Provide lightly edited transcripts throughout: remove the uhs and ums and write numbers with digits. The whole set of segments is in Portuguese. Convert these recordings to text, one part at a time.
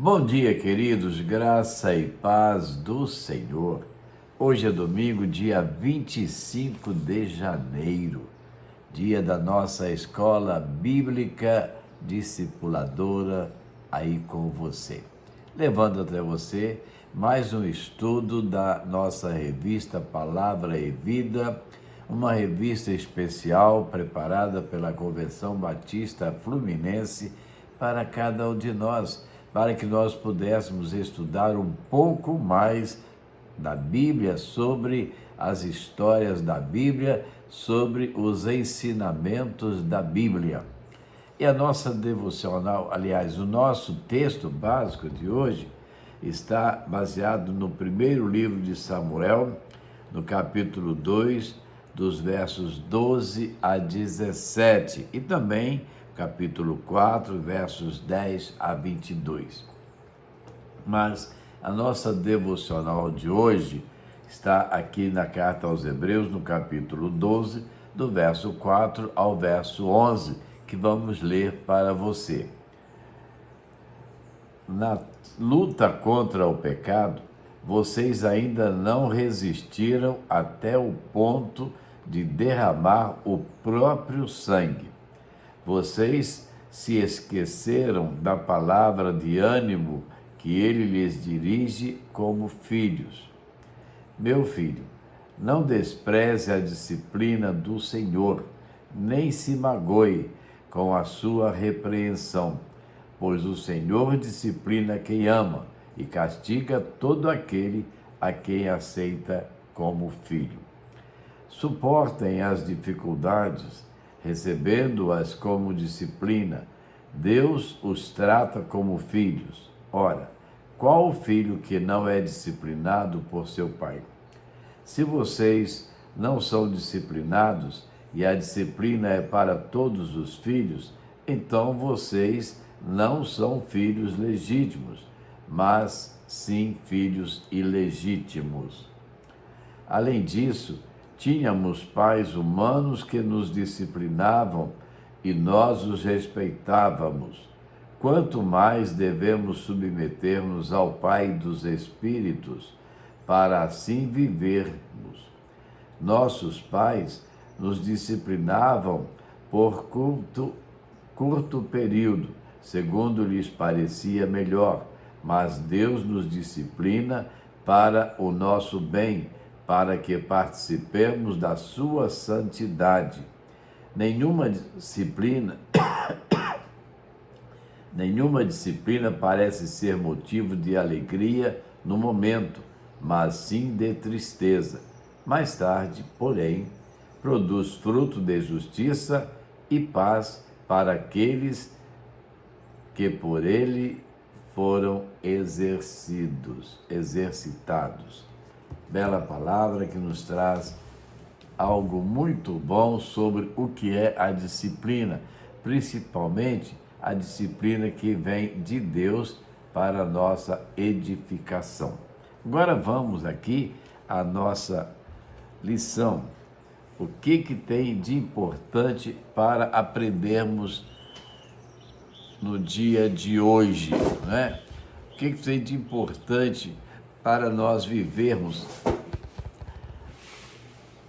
Bom dia, queridos, graça e paz do Senhor. Hoje é domingo, dia 25 de janeiro, dia da nossa escola bíblica discipuladora aí com você. Levando até você mais um estudo da nossa revista Palavra e Vida, uma revista especial preparada pela Convenção Batista Fluminense para cada um de nós, para que nós pudéssemos estudar um pouco mais da Bíblia, sobre as histórias da Bíblia, sobre os ensinamentos da Bíblia. E a nossa devocional, aliás, o nosso texto básico de hoje está baseado no primeiro livro de Samuel, no capítulo 2, dos versos 12 a 17, e também capítulo 4, versos 10 a 22. Mas a nossa devocional de hoje está aqui na carta aos Hebreus, no capítulo 12, do verso 4 ao verso 11, que vamos ler para você. Na luta contra o pecado, vocês ainda não resistiram até o ponto de derramar o próprio sangue. Vocês se esqueceram da palavra de ânimo que ele lhes dirige como filhos. Meu filho, não despreze a disciplina do Senhor, nem se magoe com a sua repreensão, pois o Senhor disciplina quem ama e castiga todo aquele a quem aceita como filho. Suportem as dificuldades, recebendo-as como disciplina. Deus os trata como filhos. Ora, qual o filho que não é disciplinado por seu pai? Se vocês não são disciplinados, e a disciplina é para todos os filhos, então vocês não são filhos legítimos, mas sim filhos ilegítimos. Além disso, tínhamos pais humanos que nos disciplinavam e nós os respeitávamos. Quanto mais devemos submeter-nos ao Pai dos Espíritos, para assim vivermos. Nossos pais nos disciplinavam por curto período, segundo lhes parecia melhor, mas Deus nos disciplina para o nosso bem, para que participemos da sua santidade. Nenhuma disciplina parece ser motivo de alegria no momento, mas sim de tristeza. Mais tarde, porém, produz fruto de justiça e paz para aqueles que por ele foram exercitados. Bela palavra que nos traz algo muito bom sobre o que é a disciplina, principalmente a disciplina que vem de Deus para a nossa edificação. Agora vamos aqui à nossa lição. O que tem de importante para aprendermos no dia de hoje, né? O que tem de importante para nós vivermos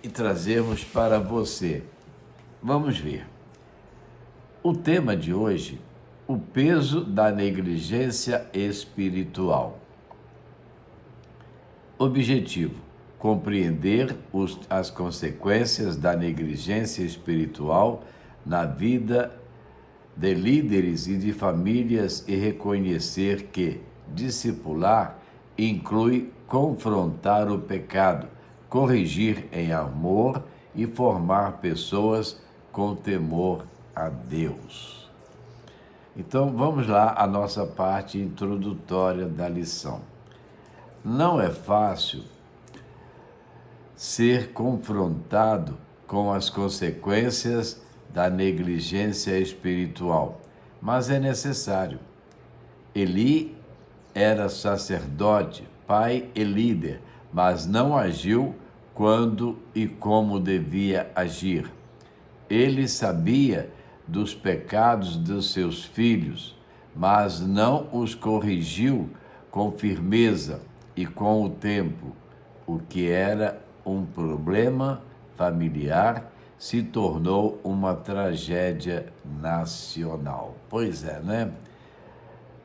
e trazermos para você? Vamos ver. O tema de hoje, o peso da negligência espiritual. Objetivo: compreender as consequências da negligência espiritual na vida de líderes e de famílias e reconhecer que discipular inclui confrontar o pecado, corrigir em amor e formar pessoas com temor a Deus. Então, vamos lá à nossa parte introdutória da lição. Não é fácil ser confrontado com as consequências da negligência espiritual, mas é necessário. Eli era sacerdote, pai e líder, mas não agiu quando e como devia agir. Ele sabia dos pecados dos seus filhos, mas não os corrigiu com firmeza e com o tempo. O que era um problema familiar se tornou uma tragédia nacional. Pois é, né?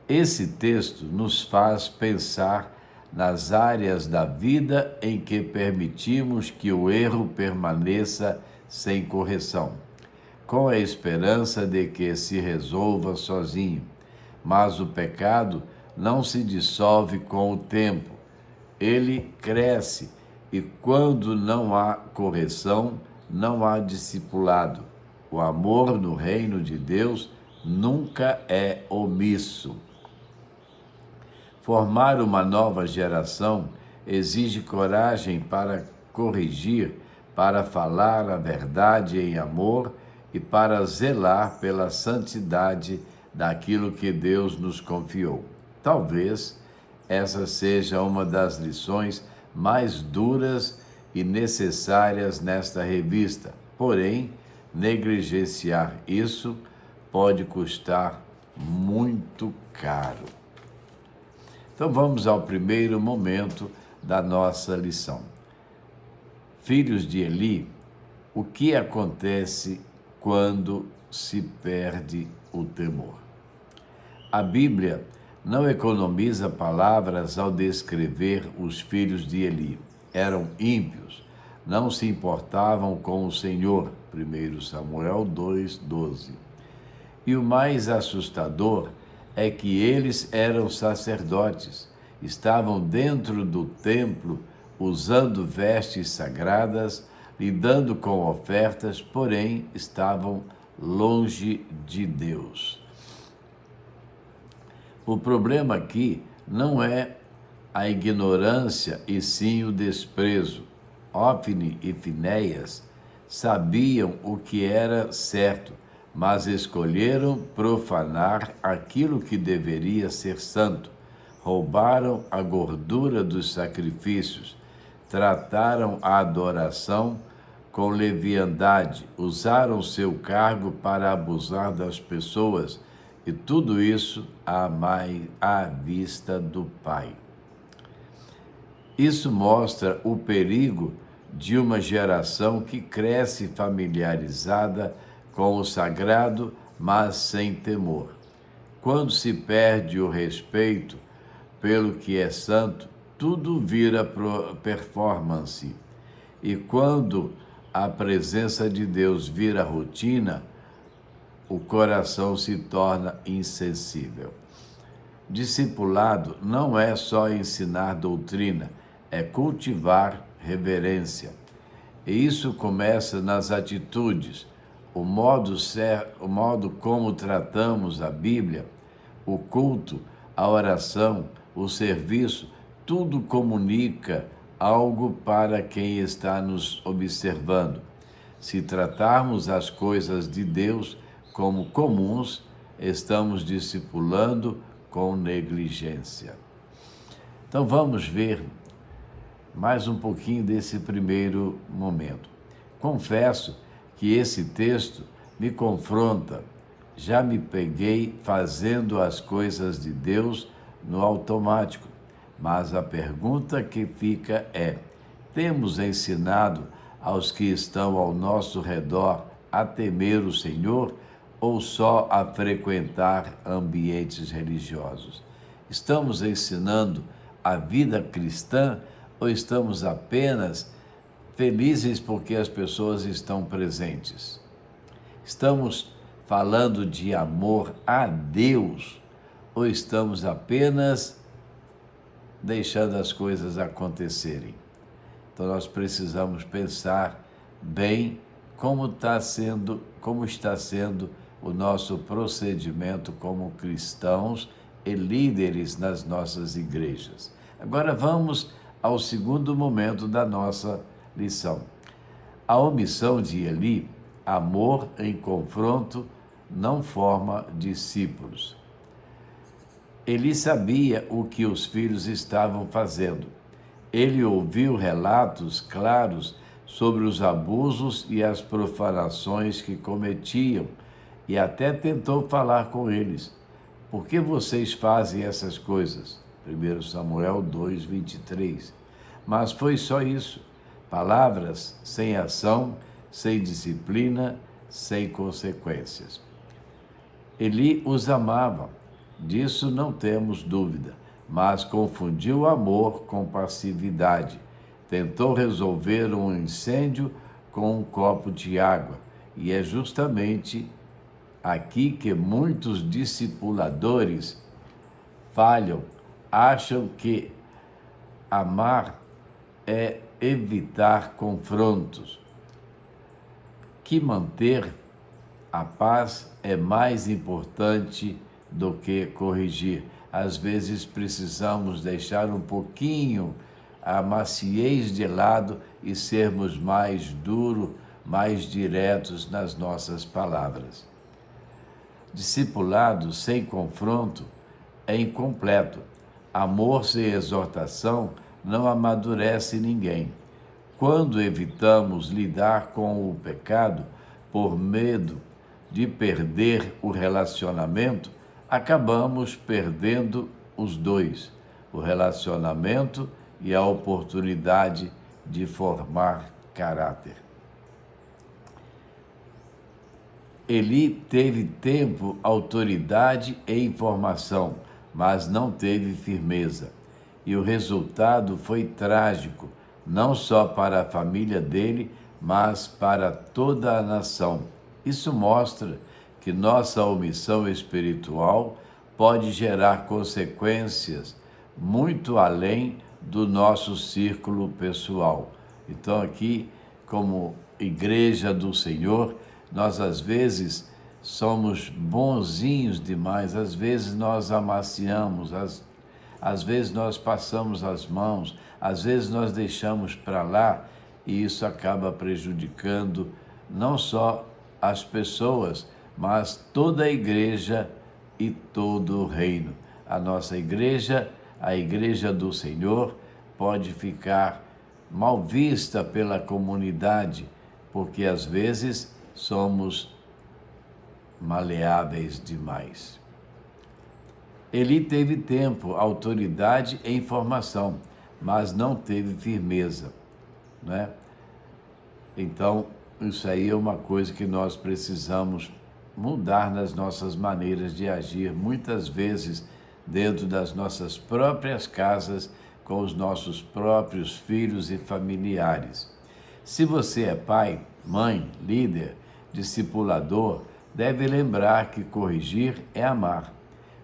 Esse texto nos faz pensar nas áreas da vida em que permitimos que o erro permaneça sem correção, com a esperança de que se resolva sozinho. Mas o pecado não se dissolve com o tempo. Ele cresce e, quando não há correção, não há discipulado. O amor no reino de Deus nunca é omisso. Formar uma nova geração exige coragem para corrigir, para falar a verdade em amor e para zelar pela santidade daquilo que Deus nos confiou. Talvez essa seja uma das lições mais duras e necessárias nesta revista. Porém, negligenciar isso pode custar muito caro. Então vamos ao primeiro momento da nossa lição. Filhos de Eli, o que acontece quando se perde o temor? A Bíblia não economiza palavras ao descrever os filhos de Eli. Eram ímpios, não se importavam com o Senhor. 1 Samuel 2:12. E o mais assustador é que eles eram sacerdotes, estavam dentro do templo, usando vestes sagradas, lidando com ofertas, porém estavam longe de Deus. O problema aqui não é a ignorância e sim o desprezo. Ofni e Finéias sabiam o que era certo, mas escolheram profanar aquilo que deveria ser santo. Roubaram a gordura dos sacrifícios, trataram a adoração com leviandade, usaram seu cargo para abusar das pessoas, e tudo isso à vista do Pai. Isso mostra o perigo de uma geração que cresce familiarizada com o sagrado, mas sem temor. Quando se perde o respeito pelo que é santo, tudo vira performance. E quando a presença de Deus vira rotina, o coração se torna insensível. Discipulado não é só ensinar doutrina, é cultivar reverência. E isso começa nas atitudes. O modo como tratamos a Bíblia, o culto, a oração, o serviço, tudo comunica algo para quem está nos observando. Se tratarmos as coisas de Deus como comuns, estamos discipulando com negligência. Então vamos ver mais um pouquinho desse primeiro momento. Confesso que esse texto me confronta. Já me peguei fazendo as coisas de Deus no automático, mas a pergunta que fica é: temos ensinado aos que estão ao nosso redor a temer o Senhor ou só a frequentar ambientes religiosos? Estamos ensinando a vida cristã ou estamos apenas felizes porque as pessoas estão presentes? Estamos falando de amor a Deus ou estamos apenas deixando as coisas acontecerem? Então nós precisamos pensar bem como está sendo o nosso procedimento como cristãos e líderes nas nossas igrejas. Agora vamos ao segundo momento da nossa lição. A omissão de Eli, amor em confronto, não forma discípulos. Eli sabia o que os filhos estavam fazendo. Ele ouviu relatos claros sobre os abusos e as profanações que cometiam e até tentou falar com eles. Por que vocês fazem essas coisas? 1 Samuel 2:23. Mas foi só isso. Palavras sem ação, sem disciplina, sem consequências. Eli os amava, disso não temos dúvida, mas confundiu o amor com passividade. Tentou resolver um incêndio com um copo de água, e é justamente aqui que muitos discipuladores falham, acham que amar é evitar confrontos, que manter a paz é mais importante do que corrigir. Às vezes precisamos deixar um pouquinho a maciez de lado e sermos mais duros, mais diretos nas nossas palavras. Discipulado sem confronto é incompleto. Amor sem exortação não amadurece ninguém. Quando evitamos lidar com o pecado por medo de perder o relacionamento, acabamos perdendo os dois, o relacionamento e a oportunidade de formar caráter. Eli teve tempo, autoridade e informação, mas não teve firmeza. E o resultado foi trágico, não só para a família dele, mas para toda a nação. Isso mostra que nossa omissão espiritual pode gerar consequências muito além do nosso círculo pessoal. Então, aqui, como igreja do Senhor, nós às vezes somos bonzinhos demais, às vezes nós amaciamos, às vezes nós passamos as mãos, às vezes nós deixamos para lá, e isso acaba prejudicando não só as pessoas, mas toda a igreja e todo o reino. A nossa igreja, a igreja do Senhor, pode ficar mal vista pela comunidade, porque às vezes somos maleáveis demais. Eli teve tempo, autoridade e informação, mas não teve firmeza, né? Então, isso aí é uma coisa que nós precisamos mudar nas nossas maneiras de agir, muitas vezes dentro das nossas próprias casas, com os nossos próprios filhos e familiares. Se você é pai, mãe, líder, discipulador, deve lembrar que corrigir é amar.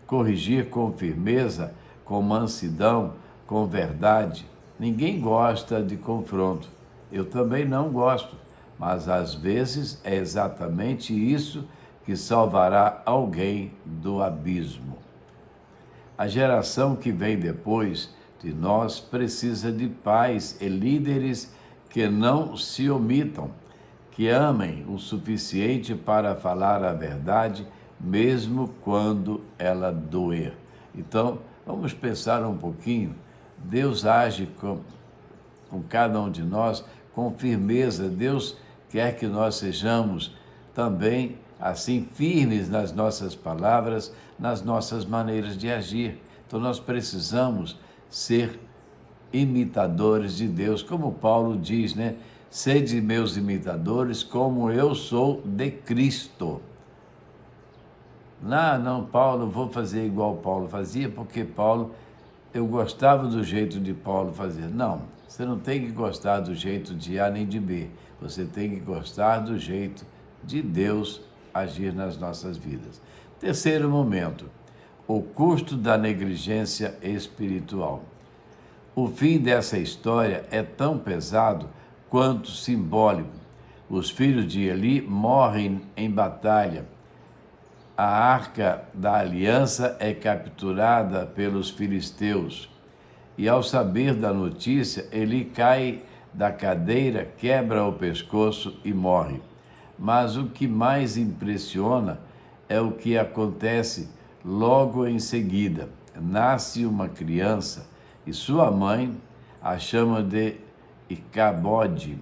Corrigir com firmeza, com mansidão, com verdade. Ninguém gosta de confronto. Eu também não gosto, mas às vezes é exatamente isso que salvará alguém do abismo. A geração que vem depois de nós precisa de pais e líderes que não se omitam, que amem o suficiente para falar a verdade, mesmo quando ela doer. Então, vamos pensar um pouquinho. Deus age com cada um de nós com firmeza. Deus quer que nós sejamos também assim firmes nas nossas palavras, nas nossas maneiras de agir. Então nós precisamos ser imitadores de Deus, como Paulo diz, né? Sede meus imitadores, como eu sou de Cristo. Não, Paulo, vou fazer igual Paulo fazia, porque eu gostava do jeito de Paulo fazer. Não, você não tem que gostar do jeito de A nem de B. Você tem que gostar do jeito de Deus agir nas nossas vidas. Terceiro momento, o custo da negligência espiritual. O fim dessa história é tão pesado quanto simbólico. Os filhos de Eli morrem em batalha. A arca da aliança é capturada pelos filisteus. E ao saber da notícia, Eli cai da cadeira, quebra o pescoço e morre. Mas o que mais impressiona é o que acontece logo em seguida. Nasce uma criança e sua mãe a chama de Icabode,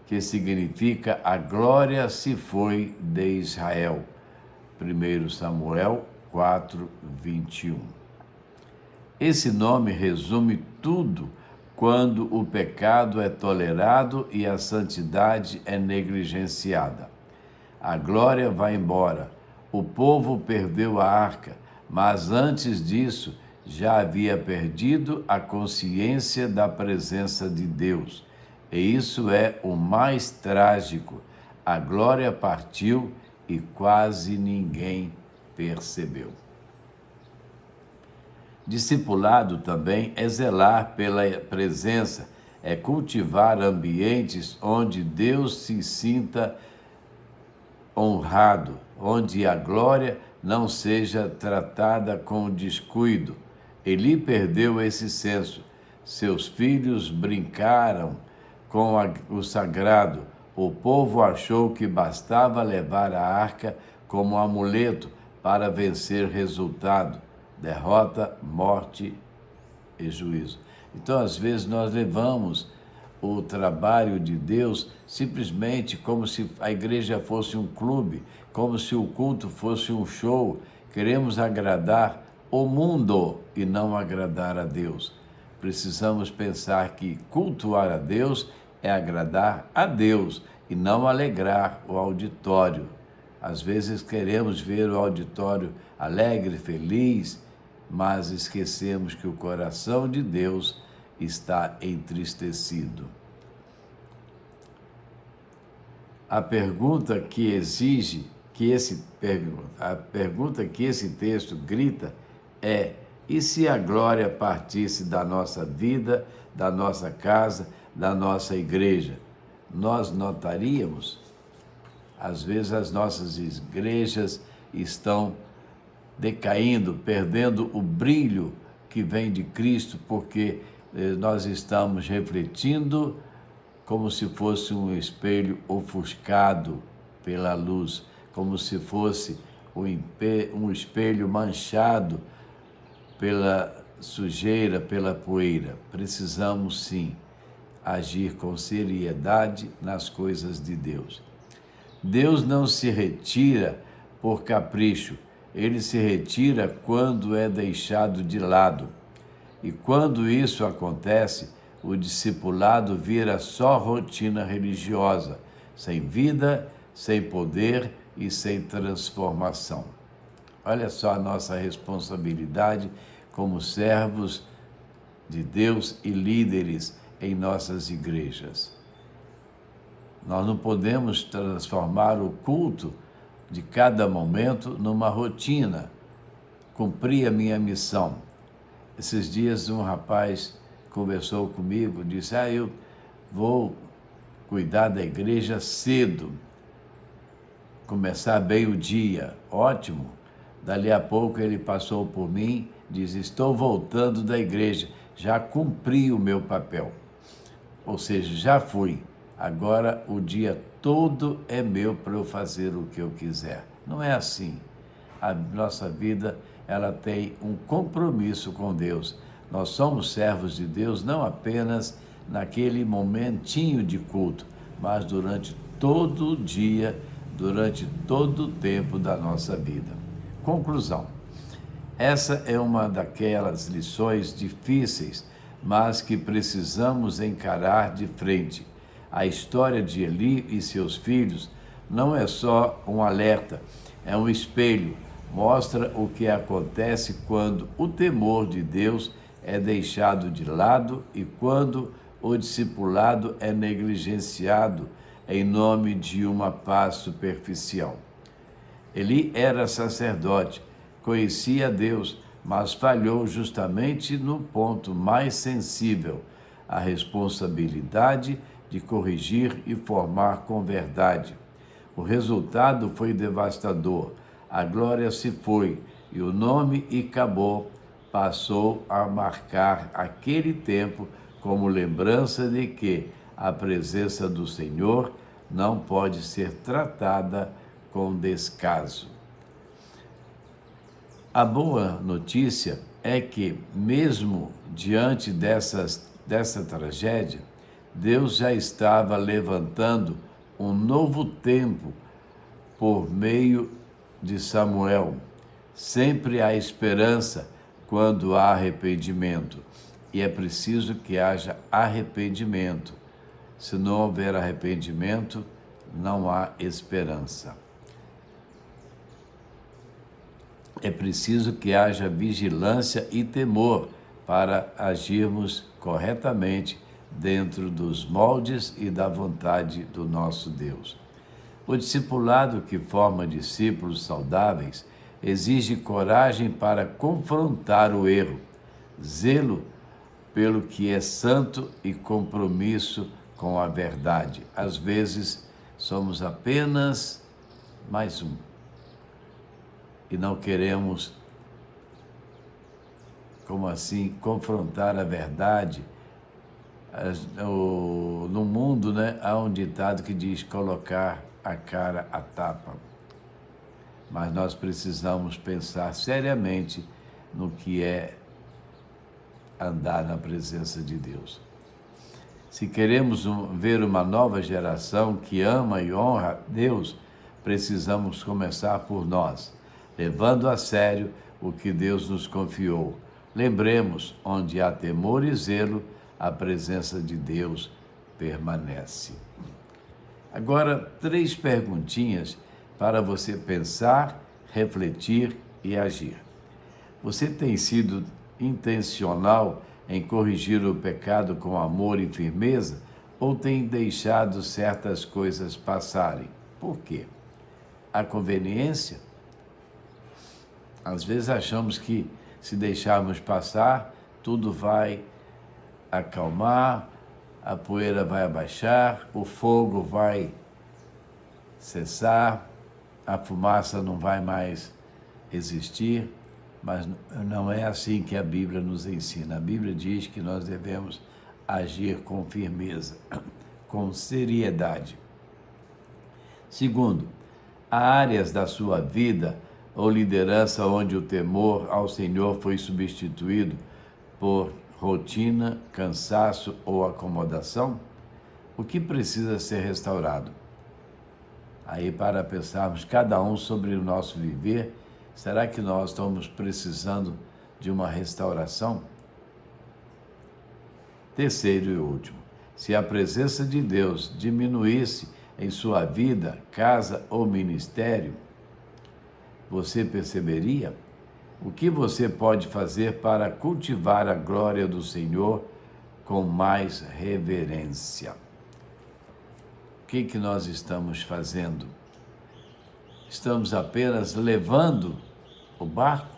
que significa a glória se foi de Israel. 1 Samuel 4:21. Esse nome resume tudo quando o pecado é tolerado e a santidade é negligenciada. A glória vai embora. O povo perdeu a arca, mas antes disso já havia perdido a consciência da presença de Deus. E isso é o mais trágico. A glória partiu e quase ninguém percebeu. Discipulado também é zelar pela presença, é cultivar ambientes onde Deus se sinta honrado, onde a glória não seja tratada com descuido. Eli perdeu esse senso. Seus filhos brincaram com o sagrado. O povo achou que bastava levar a arca como amuleto para vencer resultado, derrota, morte e juízo. Então, às vezes, nós levamos o trabalho de Deus simplesmente como se a igreja fosse um clube, como se o culto fosse um show. Queremos agradar o mundo e não agradar a Deus. Precisamos pensar que cultuar a Deus é agradar a Deus e não alegrar o auditório. Às vezes queremos ver o auditório alegre, feliz, mas esquecemos que o coração de Deus está entristecido. A pergunta que esse texto grita é: e se a glória partisse da nossa vida, da nossa casa, da nossa igreja? Nós notaríamos? Às vezes as nossas igrejas estão decaindo, perdendo o brilho que vem de Cristo, porque nós estamos refletindo como se fosse um espelho ofuscado pela luz, como se fosse um espelho manchado pela sujeira, pela poeira. Precisamos, sim, agir com seriedade nas coisas de Deus. Deus não se retira por capricho, ele se retira quando é deixado de lado. E quando isso acontece, o discipulado vira só rotina religiosa, sem vida, sem poder e sem transformação. Olha só a nossa responsabilidade como servos de Deus e líderes em nossas igrejas. Nós não podemos transformar o culto de cada momento numa rotina. Cumprir a minha missão. Esses dias um rapaz conversou comigo, disse: eu vou cuidar da igreja cedo, começar bem o dia. Ótimo. Dali a pouco ele passou por mim, diz: estou voltando da igreja, já cumpri o meu papel. Ou seja, já fui. Agora o dia todo é meu para eu fazer o que eu quiser. Não é assim. A nossa vida, ela tem um compromisso com Deus. Nós somos servos de Deus não apenas naquele momentinho de culto, mas durante todo o dia, durante todo o tempo da nossa vida. Conclusão. Essa é uma daquelas lições difíceis, mas que precisamos encarar de frente. A história de Eli e seus filhos não é só um alerta, é um espelho. Mostra o que acontece quando o temor de Deus é deixado de lado e quando o discipulado é negligenciado em nome de uma paz superficial. Eli era sacerdote, conhecia Deus, mas falhou justamente no ponto mais sensível, a responsabilidade de corrigir e formar com verdade. O resultado foi devastador. A glória se foi e o nome Icabod passou a marcar aquele tempo como lembrança de que a presença do Senhor não pode ser tratada com descaso. A boa notícia é que, mesmo diante dessa tragédia, Deus já estava levantando um novo tempo por meio de Samuel. Sempre há esperança quando há arrependimento. E é preciso que haja arrependimento. Se não houver arrependimento, não há esperança. É preciso que haja vigilância e temor para agirmos corretamente dentro dos moldes e da vontade do nosso Deus. O discipulado que forma discípulos saudáveis exige coragem para confrontar o erro, zelo pelo que é santo e compromisso com a verdade. Às vezes, somos apenas mais um e não queremos, como assim, confrontar a verdade. No mundo, né, há um ditado que diz colocar a cara à tapa. Mas nós precisamos pensar seriamente no que é andar na presença de Deus. Se queremos ver uma nova geração que ama e honra Deus, precisamos começar por nós, levando a sério o que Deus nos confiou. Lembremos, onde há temor e zelo, a presença de Deus permanece. Agora, 3 perguntinhas para você pensar, refletir e agir. Você tem sido intencional em corrigir o pecado com amor e firmeza ou tem deixado certas coisas passarem? Por quê? A conveniência? Às vezes achamos que se deixarmos passar, tudo vai acalmar, a poeira vai abaixar, o fogo vai cessar, a fumaça não vai mais existir, mas não é assim que a Bíblia nos ensina. A Bíblia diz que nós devemos agir com firmeza, com seriedade. Segundo, há áreas da sua vida ou liderança onde o temor ao Senhor foi substituído por rotina, cansaço ou acomodação? O que precisa ser restaurado? Aí, para pensarmos cada um sobre o nosso viver, será que nós estamos precisando de uma restauração? Terceiro e último, se a presença de Deus diminuísse em sua vida, casa ou ministério, você perceberia? O que você pode fazer para cultivar a glória do Senhor com mais reverência? O que nós estamos fazendo? Estamos apenas levando o barco?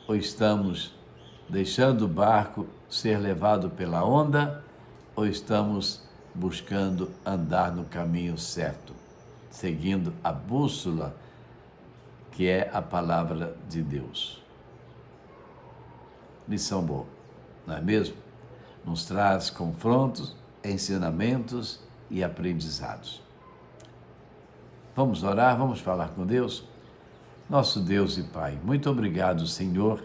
Ou estamos deixando o barco ser levado pela onda? Ou estamos buscando andar no caminho certo, seguindo a bússola que é a palavra de Deus? Lição boa, não é mesmo? Nos traz confrontos, ensinamentos e aprendizados. Vamos orar, vamos falar com Deus? Nosso Deus e Pai, muito obrigado, Senhor,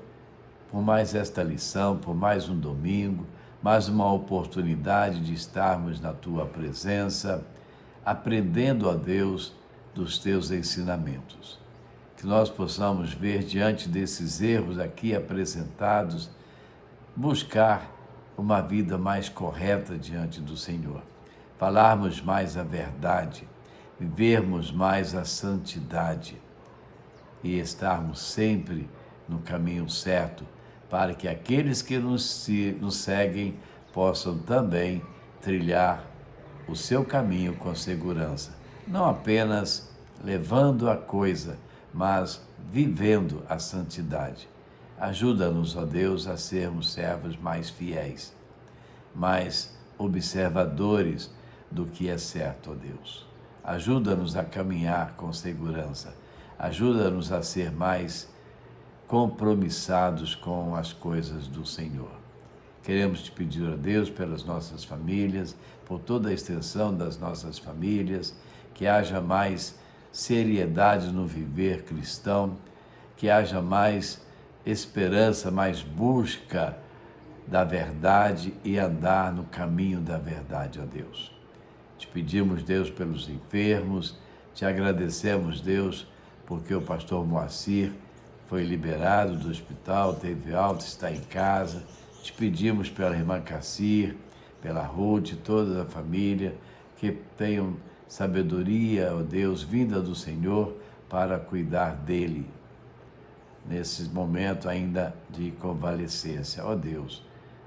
por mais esta lição, por mais um domingo, mais uma oportunidade de estarmos na Tua presença, aprendendo, ó Deus, dos Teus ensinamentos. Que nós possamos ver diante desses erros aqui apresentados, buscar uma vida mais correta diante do Senhor, falarmos mais a verdade, vivermos mais a santidade e estarmos sempre no caminho certo, para que aqueles que nos seguem possam também trilhar o seu caminho com segurança, não apenas levando a coisa, mas vivendo a santidade. Ajuda-nos, ó Deus, a sermos servos mais fiéis, mais observadores do que é certo, ó Deus. Ajuda-nos a caminhar com segurança. Ajuda-nos a ser mais compromissados com as coisas do Senhor. Queremos te pedir a Deus pelas nossas famílias, por toda a extensão das nossas famílias, que haja mais seriedade no viver cristão, que haja mais esperança, mais busca da verdade e andar no caminho da verdade, ó Deus. Te pedimos, Deus, pelos enfermos, te agradecemos, Deus, porque o pastor Moacir foi liberado do hospital, teve alta, está em casa. Te pedimos pela irmã Cassir, pela Ruth, toda a família, que tenham sabedoria, ó Deus, vinda do Senhor para cuidar dele nesses momentos ainda de convalescência. Ó Deus,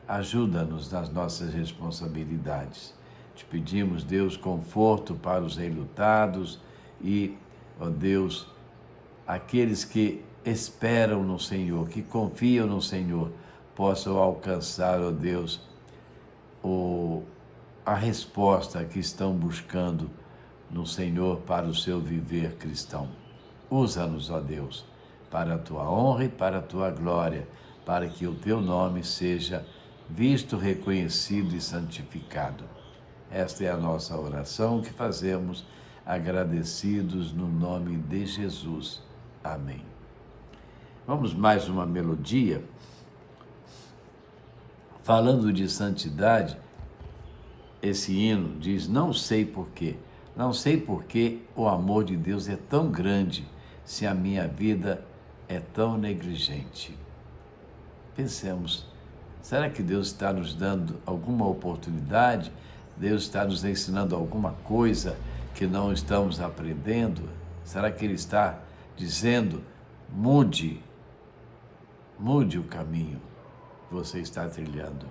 ajuda-nos nas nossas responsabilidades. Te pedimos, Deus, conforto para os enlutados e, ó Deus, aqueles que esperam no Senhor, que confiam no Senhor, possam alcançar, ó Deus, a resposta que estão buscando no Senhor para o seu viver cristão. Usa-nos, ó Deus, para a tua honra e para a tua glória, para que o teu nome seja visto, reconhecido e santificado. Esta é a nossa oração que fazemos agradecidos no nome de Jesus. Amém. Vamos mais uma melodia. Falando de santidade, esse hino diz: não sei porquê. Não sei porquê o amor de Deus é tão grande se a minha vida é tão negligente. Pensemos, será que Deus está nos dando alguma oportunidade? Deus está nos ensinando alguma coisa que não estamos aprendendo? Será que Ele está dizendo, mude o caminho que você está trilhando?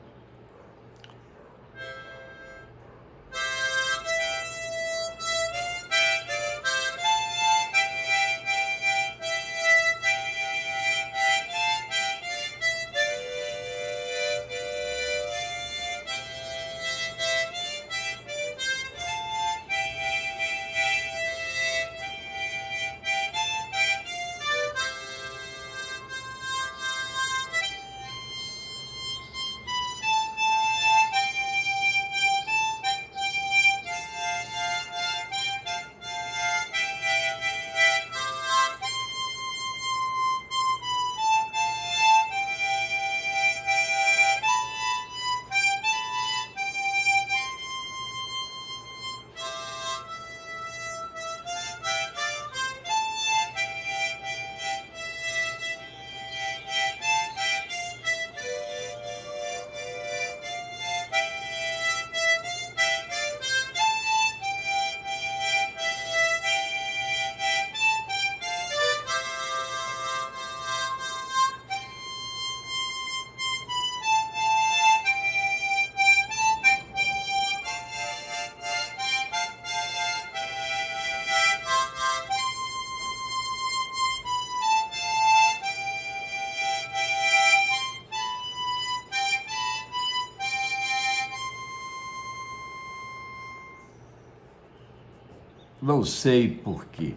Não sei porquê,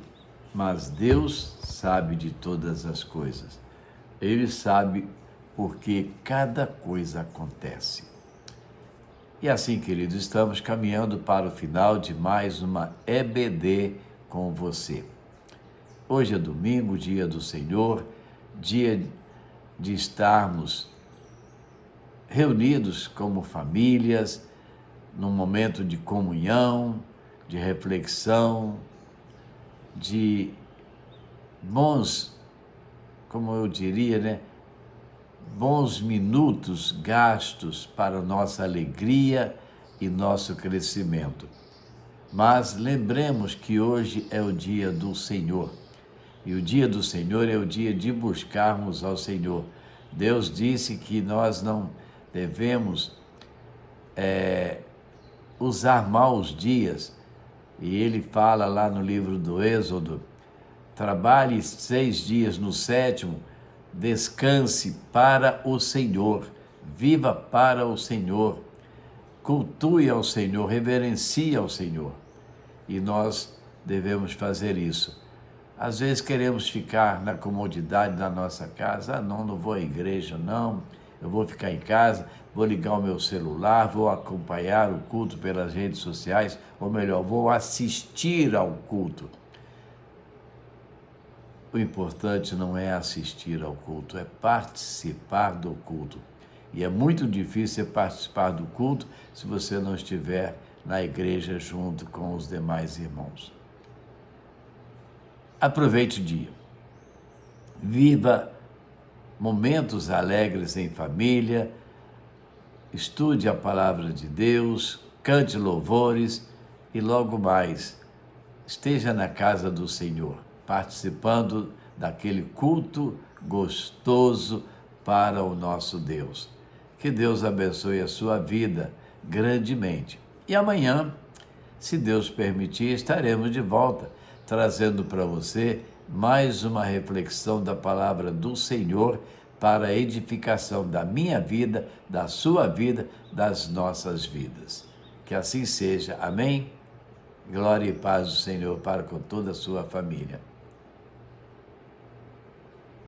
mas Deus sabe de todas as coisas. Ele sabe porque cada coisa acontece. E assim, queridos, estamos caminhando para o final de mais uma EBD com você. Hoje é domingo, dia do Senhor, dia de estarmos reunidos como famílias, num momento de comunhão, de reflexão, de bons, como eu diria, bons minutos gastos para nossa alegria e nosso crescimento. Mas lembremos que hoje é o dia do Senhor. E o dia do Senhor é o dia de buscarmos ao Senhor. Deus disse que nós não devemos usar mal os dias. E ele fala lá no livro do Êxodo: trabalhe 6 dias, no 7º, descanse para o Senhor, viva para o Senhor, cultue ao Senhor, reverencie ao Senhor. E nós devemos fazer isso. Às vezes queremos ficar na comodidade da nossa casa. Não vou à igreja, não. Eu vou ficar em casa, vou ligar o meu celular, vou acompanhar o culto pelas redes sociais, ou melhor, vou assistir ao culto. O importante não é assistir ao culto, é participar do culto. E é muito difícil participar do culto se você não estiver na igreja junto com os demais irmãos. Aproveite o dia. viva momentos alegres em família, estude a palavra de Deus, cante louvores e logo mais esteja na casa do Senhor, participando daquele culto gostoso para o nosso Deus. Que Deus abençoe a sua vida grandemente. E amanhã, se Deus permitir, estaremos de volta, trazendo para você mais uma reflexão da palavra do Senhor para a edificação da minha vida, da sua vida, das nossas vidas. Que assim seja. Amém? Glória e paz do Senhor para com toda a sua família.